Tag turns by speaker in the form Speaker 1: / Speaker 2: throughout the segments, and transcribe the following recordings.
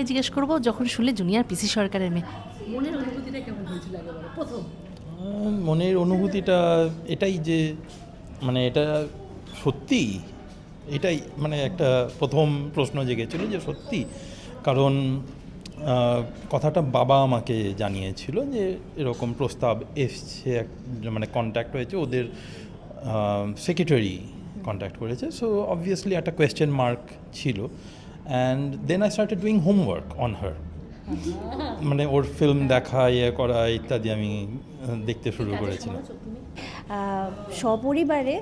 Speaker 1: জিজ্ঞেস করবো, যখন শুনলে জুনিয়র পিসি সরকারের মেয়ে, মনের অনুভূতিটা কেমন হয়েছিল একেবারে প্রথম?
Speaker 2: মনের অনুভূতিটা এটাই যে মানে এটা সত্যি, এটাই মানে একটা প্রথম প্রশ্ন জেগেছিল যে সত্যি। কারণ কথাটা বাবা আমাকে জানিয়েছিল যে এরকম প্রস্তাব এসছে, মানে কন্ট্যাক্ট হয়েছে, ওদের সেক্রেটারি কন্ট্যাক্ট করেছে। সো অবভিয়াসলি একটা কোয়েশ্চেন মার্ক ছিল। And then I started doing homework on her, মানে ওর ফিল্ম দেখা, করা ইত্যাদি আমি দেখতে শুরু করেছিলাম।
Speaker 3: সপরিবারে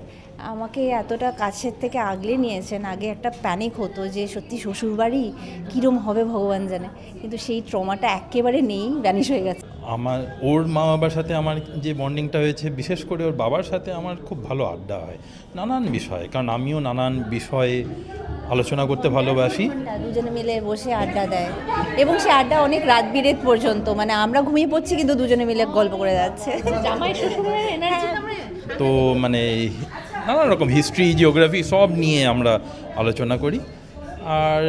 Speaker 3: আমাকে এতটা কাছের থেকে আগলে নিয়েছেন। আগে একটা প্যানিক হতো যে সত্যি শ্বশুরবাড়ি কীরম হবে ভগবান জানে, কিন্তু সেই ট্রমাটা একেবারে নেই, ভ্যানিশ হয়ে গেছে।
Speaker 2: ওর মা বাবার সাথে আমার যে বন্ডিংটা হয়েছে, বিশেষ করে ওর বাবার সাথে আমার খুব ভালো আড্ডা হয় নানান বিষয়ে, কারণ আমিও নানান বিষয়ে আলোচনা করতে ভালোবাসি।
Speaker 3: দুজনে মিলে বসে আড্ডা দেয় এবং সে আড্ডা অনেক রাত বিরেত পর্যন্ত, মানে আমরা ঘুমিয়ে পড়ছি কিন্তু দুজনে মিলে গল্প করে যাচ্ছে।
Speaker 1: জামাই শ্বশুরের এনার্জি
Speaker 2: তো মানে নানান রকম হিস্ট্রি, জিওগ্রাফি সব নিয়ে আমরা আলোচনা করি। আর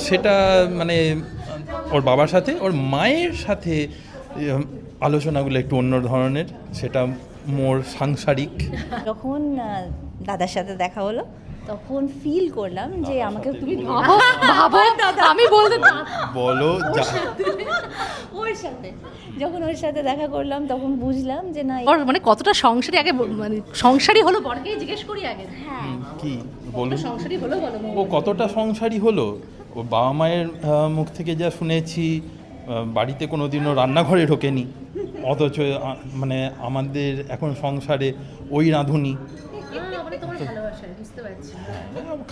Speaker 2: সেটা মানে ওর বাবার সাথে, ওর মায়ের সাথে আলোচনাগুলো একটু অন্য ধরনের, সেটা মোর সাংসারিক।
Speaker 3: যখন দাদার সাথে দেখা হলো তখন ফিল করলাম যে আমাকে তুমি
Speaker 1: ভাবো, আমি বলতে
Speaker 2: বলো
Speaker 3: ওর সাথে যখন ওর সাথে দেখা করলাম তখন বুঝলাম যে না,
Speaker 1: মানে কতটা সংসারী, আগে মানে সংসারী হলো বরকেই জিজ্ঞেস করি আগে।
Speaker 3: হ্যাঁ
Speaker 2: কি বলুন,
Speaker 1: সংসারী হলো বলো।
Speaker 2: ও কতটা সংসারী হলো। ও বাবা মায়ের মুখ থেকে যা শুনেছি, বাড়িতে কোনো দিনও রান্নাঘরে ঢোকেনি, অথচ মানে আমাদের এখন সংসারে ওই রাঁধুনি।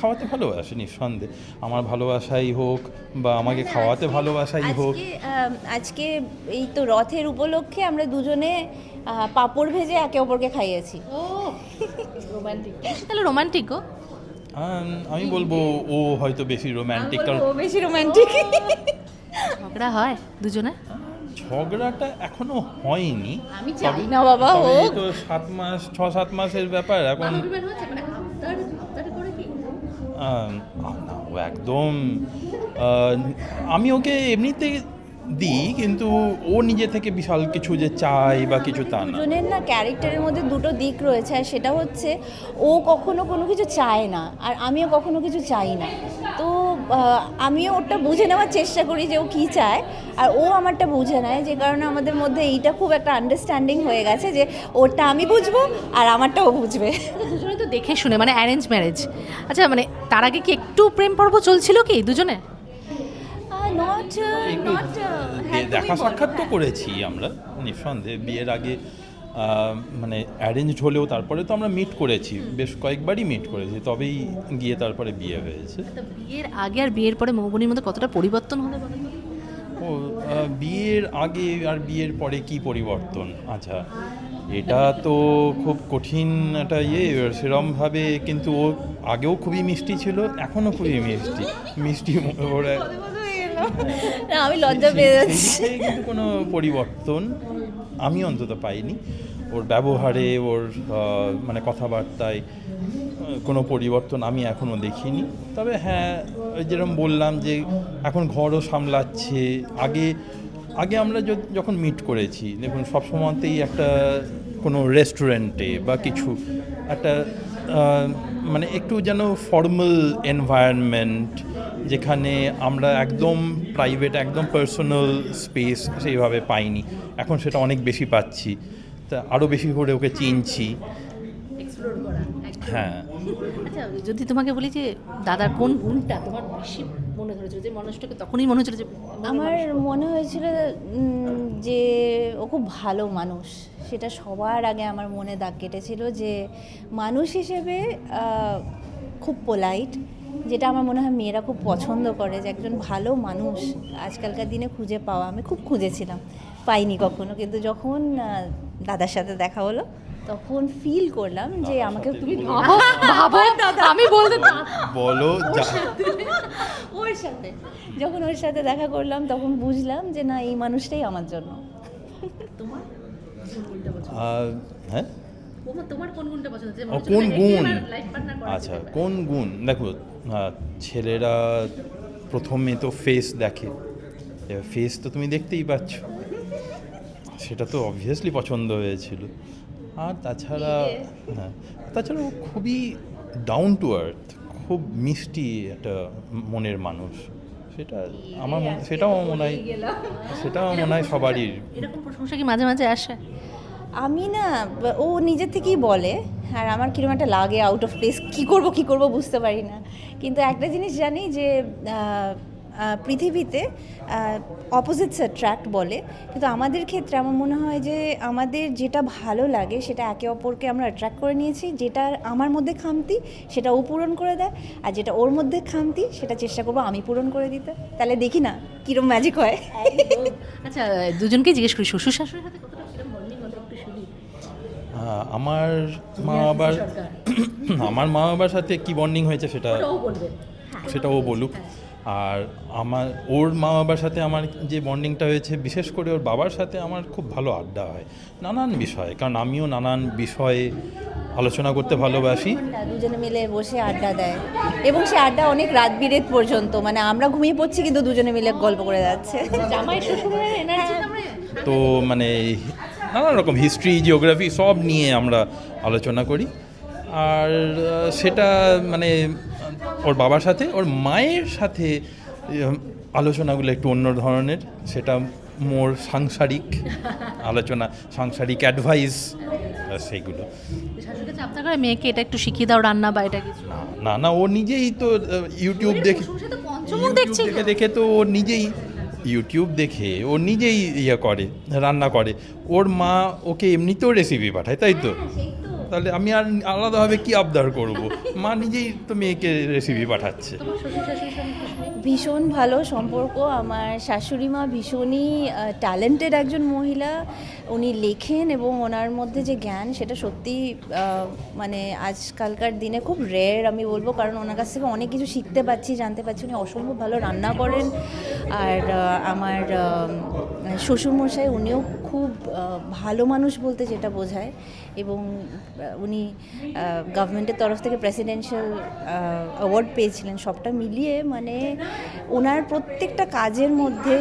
Speaker 2: খাওয়াতে ভালোবাসে নিঃসন্দেহে, আমার ভালোবাসাই হোক বা আমাকে খাওয়াতে ভালোবাসাই হোক।
Speaker 3: আজকে এই তো রথের উপলক্ষে আমরা দুজনে পাঁপড় ভেজে একে অপরকে খাইয়েছি।
Speaker 1: ও রোমান্টিক, তাহলে রোমান্টিক গো।
Speaker 2: আমি বলবো ও হয়তো বেশি রোম্যান্টিক।
Speaker 3: ও বেশি রোমান্টিক।
Speaker 1: ঝগড়া হয় দুজনে?
Speaker 2: ঝগড়াটা এখনো হয়নি,
Speaker 3: আমি চাই না বাবা হোক।
Speaker 2: তো 6-7 মাসের ব্যাপার এখন। না, ও একদম আমি ওকে এমনিতে দিই, কিন্তু ও নিজে থেকে বিশাল কিছু যে চাই বা কিছু তা না।
Speaker 3: দুজনের না ক্যারেক্টারের মধ্যে দুটো দিক রয়েছে, আর সেটা হচ্ছে ও কখনো কোনো কিছু চায় না আর আমিও কখনো কিছু চাই না। তো আমিও ওটা বুঝে নেওয়ার চেষ্টা করি যে ও কী চায়, আর ও আমারটা বুঝে নেয়, যে কারণে আমাদের মধ্যে এইটা খুব একটা আন্ডারস্ট্যান্ডিং হয়ে গেছে যে ওরটা আমি বুঝবো আর আমারটা ও বুঝবে।
Speaker 1: দুজনে তো দেখে শুনে, মানে অ্যারেঞ্জ ম্যারেজ। আচ্ছা, মানে তার আগে কি একটু প্রেম পর্ব চলছিল কি দুজনে?
Speaker 2: দেখা সাক্ষাৎ তো করেছি আমরা নিঃসন্দেহে, বিয়ের আগে মানে অ্যারেঞ্জড হলেও তারপরে তো আমরা মিট করেছি, বেশ কয়েকবারই মিট করেছি, তবেই গিয়ে তারপরে বিয়ে হয়েছে।
Speaker 1: বিয়ের আগে আর বিয়ের পরে মৌবনির মধ্যে কতটা পরিবর্তন হলো বলো তো?
Speaker 2: ও বিয়ের আগে আর বিয়ের পরে কি পরিবর্তন? আচ্ছা, এটা তো খুব কঠিন একটা সেরমভাবে, কিন্তু ও আগেও খুবই মিষ্টি ছিল, এখনও খুবই মিষ্টি ওরা।
Speaker 3: আমি লজ্জা পেয়ে যাচ্ছি।
Speaker 2: কিন্তু কোনো পরিবর্তন আমি অন্তত পাইনি ওর ব্যবহারে, ওর মানে কথাবার্তায় কোনো পরিবর্তন আমি এখনও দেখিনি। তবে হ্যাঁ, যেরকম বললাম যে এখন ঘরও সামলাচ্ছে। আগে আমরা যখন মিট করেছি, দেখুন সবসময়তেই একটা কোনো রেস্টুরেন্টে বা কিছু একটা মানে একটু যেন ফর্মাল এনভায়রনমেন্ট, যেখানে আমরা একদম প্রাইভেট, একদম পার্সোনাল স্পেস সেইভাবে পাইনি। এখন সেটা অনেক বেশি পাচ্ছি, তা আরও বেশি করে ওকে চিনছি। হ্যাঁ।
Speaker 1: আচ্ছা, যদি তোমাকে বলি যে দাদার কোন গুণটা তোমার বেশি মনে ধরেছিল, যে মানুষটাকে তখনই মনে হচ্ছিল যে
Speaker 3: আমার মনে হয়েছিল যে ও খুব ভালো মানুষ, সেটা সবার আগে আমার মনে দাগ কেটেছিল। যে মানুষ হিসেবে খুব পোলাইট, যেটা আমার মনে হয় মেয়েরা খুব পছন্দ করে, যে একজন ভালো মানুষ আজকালকার দিনে খুঁজে পাওয়া, আমি খুব খুঁজেছিলাম, পাইনি কখনো, কিন্তু যখন দাদার সাথে দেখা হলো তখন ফিল করলাম যে আমাকে তুমি
Speaker 1: ভাবো, আমি বলতে
Speaker 2: বলো
Speaker 3: ওর সাথে যখন ওর সাথে দেখা করলাম তখন বুঝলাম যে না, এই মানুষটাই আমার জন্য।
Speaker 1: তোমার
Speaker 2: হ্যাঁ,
Speaker 1: তোমার কোন গুণটা পছন্দ?
Speaker 2: কোন গুণ? আচ্ছা, কোন গুণ? দেখো, ছেলেরা প্রথমে তো ফেস দেখে, ফেস তো তুমি দেখতেই পাচ্ছ, সেটা তো অবভিয়াসলি পছন্দ হয়েছিল। আর তাছাড়া তাছাড়া ও খুবই ডাউন টু আর্থ, খুব মিষ্টি একটা মনের মানুষ। সেটাও মনে হয় সবারই।
Speaker 1: এরকম প্রশংসা কি মাঝে মাঝে আসে?
Speaker 3: আমি না, ও নিজের থেকেই বলে, আর আমার কিরকম একটা লাগে আউট অফ প্লেস, কী করবো বুঝতে পারি না। কিন্তু একটা জিনিস জানি যে পৃথিবীতে অপোজিটস অ্যাট্রাক্ট বলে, কিন্তু আমাদের ক্ষেত্রে আমার মনে হয় যে আমাদের যেটা ভালো লাগে সেটা একে অপরকে আমরা অ্যাট্রাক্ট করে নিয়েছি। যেটা আমার মধ্যে খামতি সেটা ও পূরণ করে দেয়, আর যেটা ওর মধ্যে খামতি সেটা চেষ্টা করবো আমি পূরণ করে দিতে। তাহলে দেখি না কীরকম ম্যাজিক হয়।
Speaker 1: আচ্ছা, দুজনকে জিজ্ঞেস করি, শ্বশুর শাশুড়ির সাথে কতটা কিরকম বন্ডিং হলো একটু শুনি।
Speaker 2: আমার মা বাবার সাথে কি বন্ডিং হয়েছে সেটা ও বলুক। আর ওর মা বাবার সাথে আমার যে বন্ডিংটা হয়েছে, বিশেষ করে ওর বাবার সাথে আমার খুব ভালো আড্ডা হয় নানান বিষয়ে, কারণ আমিও নানান বিষয়ে আলোচনা করতে ভালোবাসি।
Speaker 3: দুজনে মিলে বসে আড্ডা দেয়, এবং সে আড্ডা অনেক রাত বিরেত পর্যন্ত, মানে আমরা ঘুমিয়ে পড়ছি কিন্তু দুজনে মিলে গল্প করে যাচ্ছে।
Speaker 1: জামাই শ্বশুরের এনার্জি
Speaker 2: তো মানে নানান রকম হিস্ট্রি, জিওগ্রাফি সব নিয়ে আমরা আলোচনা করি। আর সেটা মানে ওর বাবার সাথে, ওর মায়ের সাথে আলোচনাগুলো একটু অন্য ধরনের, সেটা মোর সাংসারিক আলোচনা, সাংসারিক অ্যাডভাইস, সেইগুলো।
Speaker 1: শাশুড়িকে চাপ না করে মেয়েকে এটা একটু শিখিয়ে দাও রান্না বা এটা কিছু?
Speaker 2: না, ও নিজেই তো ইউটিউব দেখে দেখে তো ও নিজেই ইউটিউব দেখে ও নিজেই করে, রান্না করে। ওর মা ওকে এমনিতেও রেসিপি পাঠায়, তাই তো? তাহলে আমি আর আলাদাভাবে কি আবদার করব? মা নিজেই তো মেয়েকে রেসিপি পাঠাচ্ছে।
Speaker 3: ভীষণ ভালো সম্পর্ক। আমার শাশুড়ি মা ভীষণই ট্যালেন্টেড একজন মহিলা। উনি লেখেন এবং ওনার মধ্যে যে জ্ঞান সেটা সত্যি মানে আজকালকার দিনে খুব রেয়ার আমি বলবো, কারণ ওনার কাছ থেকে অনেক কিছু শিখতে পাচ্ছি, জানতে পারছি। উনি অসম্ভব ভালো রান্না করেন। আর আমার শ্বশুরমশাই, উনিও খুব ভালো মানুষ বলতে যেটা বোঝায়, এবং উনি গভর্নমেন্টের তরফ থেকে প্রেসিডেন্সিয়াল অ্যাওয়ার্ড পেয়েছিলেন। সবটা মিলিয়ে মানে ওনার প্রত্যেকটা কাজের মধ্যে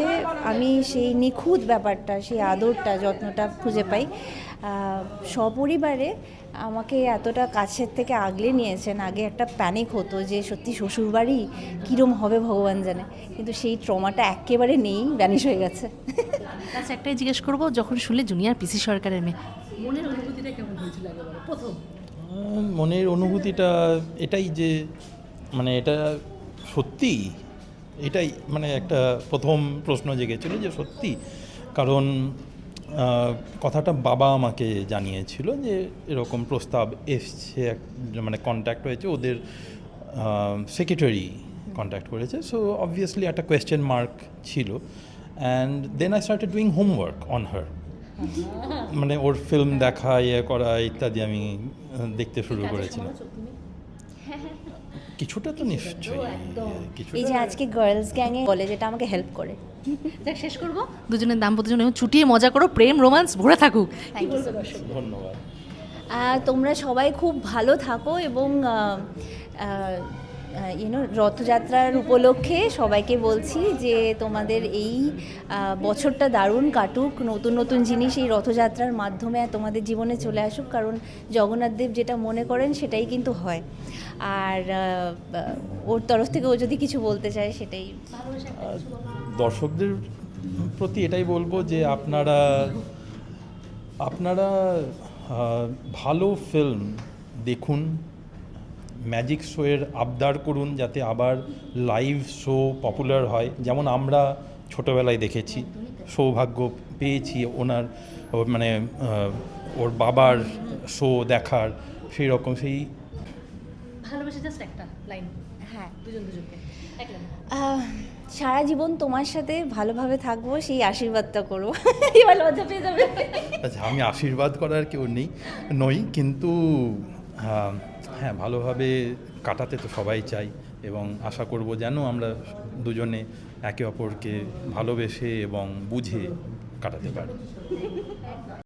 Speaker 3: আমি সেই নিখুঁত ব্যাপারটা, সেই আদরটা, যত্নটা খুঁজে পাই। সপরিবারে আমাকে এতটা কাছের থেকে আগলে নিয়েছেন। আগে একটা প্যানিক হতো যে সত্যি শ্বশুরবাড়ি কীরম হবে ভগবান জানে, কিন্তু সেই ট্রমাটা একেবারে নেই, ভ্যানিশ হয়ে গেছে।
Speaker 1: আচ্ছা, একটাই জিজ্ঞেস করবো, যখন শুনলে জুনিয়র পিসি সরকারের মেয়ে, মনের অনুভূতিটা কেমন হয়েছিল একেবারে প্রথম?
Speaker 2: মনের অনুভূতিটা এটাই যে মানে এটা সত্যি, এটাই মানে একটা প্রথম প্রশ্ন জেগেছিল যে সত্যি, কারণ কথাটা বাবা আমাকে জানিয়েছিল যে এরকম প্রস্তাব এসছে, মানে কন্ট্যাক্ট হয়েছে, ওদের সেক্রেটারি কন্ট্যাক্ট করেছে। সো অবভিয়াসলি একটা কোয়েশ্চেন মার্ক ছিল। And then I started doing homework on her, মানে ওর ফিল্ম দেখা, করা ইত্যাদি আমি দেখতে শুরু করেছিলাম। কিছুটা তো নিশ্চয়ই,
Speaker 3: এই যে আজকে গার্লস গ্যাংয়ে বলে, যেটা আমাকে হেল্প করে।
Speaker 1: দেখ, শেষ করবো, দুজনের দাম্পত্য জীবন এবং ছুটিয়ে মজা করো, প্রেম রোমান্স ভরে থাকুক।
Speaker 2: ধন্যবাদ।
Speaker 3: তোমরা সবাই খুব ভালো থাকো, এবং রথযাত্রার উপলক্ষে সবাইকে বলছি যে তোমাদের এই বছরটা দারুণ কাটুক, নতুন নতুন জিনিস এই রথযাত্রার মাধ্যমে তোমাদের জীবনে চলে আসুক, কারণ জগন্নাথ দেব যেটা মনে করেন সেটাই কিন্তু হয়। আর ওর তরফ থেকে ও যদি কিছু বলতে চায় সেটাই।
Speaker 2: দর্শকদের প্রতি এটাই বলবো যে আপনারা ভালো ফিল্ম দেখুন, ম্যাজিক শোয়ের আবদার করুন যাতে আবার লাইভ শো পপুলার হয়, যেমন আমরা ছোটোবেলায় দেখেছি, সৌভাগ্য পেয়েছি মানে ওর বাবার শো দেখার, সেই রকম সেই
Speaker 1: ভালোবাসা। জাস্ট একটা লাইন,
Speaker 3: হ্যাঁ,
Speaker 1: দুজনকে
Speaker 3: সারা জীবন তোমার সাথে ভালোভাবে থাকবো, সেই আশীর্বাদটা করবো। এবার লজ্জা পেয়ে যাবে।
Speaker 2: আচ্ছা, আমি আশীর্বাদ করার কেউ নই, কিন্তু হ্যাঁ, ভালোভাবে কাটাতে তো সবাই চাই, এবং আশা করব যেন আমরা দুজনে একে অপরকে ভালোবেসে এবং বুঝে কাটাতে পারি।